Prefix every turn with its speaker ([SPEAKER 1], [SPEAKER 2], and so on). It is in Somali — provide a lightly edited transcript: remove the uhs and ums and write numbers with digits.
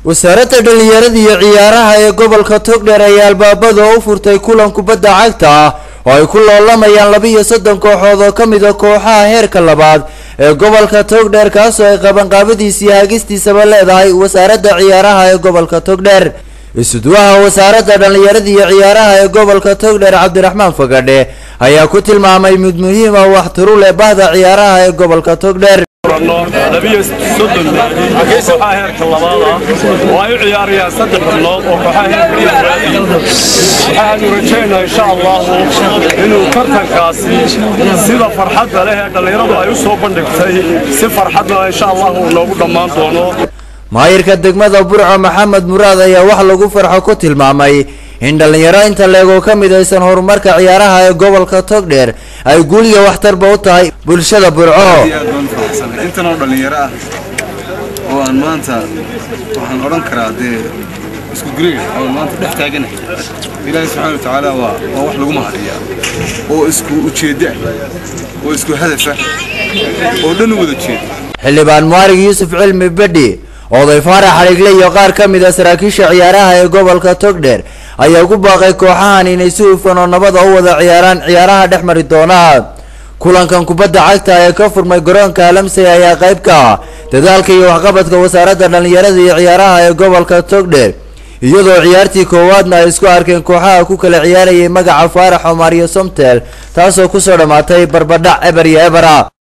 [SPEAKER 1] wasaaradda dhalinyarada iyo ciyaaraha ee gobolka Togdheer ayaa albaabada u furtay kulan kubadda cagta ah oo ay ku loolamayaan 32 kooxood oo kamid ah kooxaha heerka labaad ee gobolka Togdheer kaas oo ay qabanqaabadiisa hagistiisaba leedahay wasaaradda ciyaaraha ee gobolka Togdheer isuduwaha wasaaradda dhalinyarada iyo ciyaaraha ee gobolka Togdheer Cabdiraxmaan Fagadhe ayaa ku tilmaamay mid muhiim ah wax tiro leh bahda ciyaaraha ee gobolka Togdheer
[SPEAKER 2] نبي صدق كيس حاهر كلامنا وأي عيارية صدق النوم وحاهر حاهر رجعنا إن شاء الله إنه كرتن كاسي سيدا فرحة عليها اللي يرضى يوسف بندقتي سيد فرحتنا إن شاء الله ونقول ضمان دونه
[SPEAKER 1] maayirka degmada Burco Maxamed Muraad ayaa wax lagu farxo ku tilmaamay in dhalinyaro inta leego kamid aysan horumarka ciyaaraha ee gobolka Togdheer ay guuliga waxtarba u tahay bulshada Burco
[SPEAKER 3] inta noo dhalinyaro ah oo aan maanta waxaan oran karaa isku guriga oo maanta dhex taaganahay Ilaahay subhanahu wa ta'ala waa wax lagu mahadiyaa oo isku ujeeda oo isku hadaf oo dhan wada jeed
[SPEAKER 1] xildhibaan Maarig Yuusuf Cilmi Badhi oday Faarax Xarigle iyo qaar kamid ah saraakiisha ciyaaraha ee gobolka Togdheer ayaa ugu baaqay kooxahan inay si hufan oo nabad u wada ciyaaraan ciyaaraha dhexmari doona kulankan kubadda cagta ee ka furmay garoonka Alamsey ayaa qayb ka ah dadaalka iyo waxqabadka wasaaradda dhalinyarada iyo ciyaaraha ee gobolka Togdheer iyadoo ciyaartii koowaadna ay isku arkeen kooxaha ku kala ciyaarayay magaca Faarax Omar iyo Somtel taasoo ku soo dhamaatay barbadhac eber iyo ebera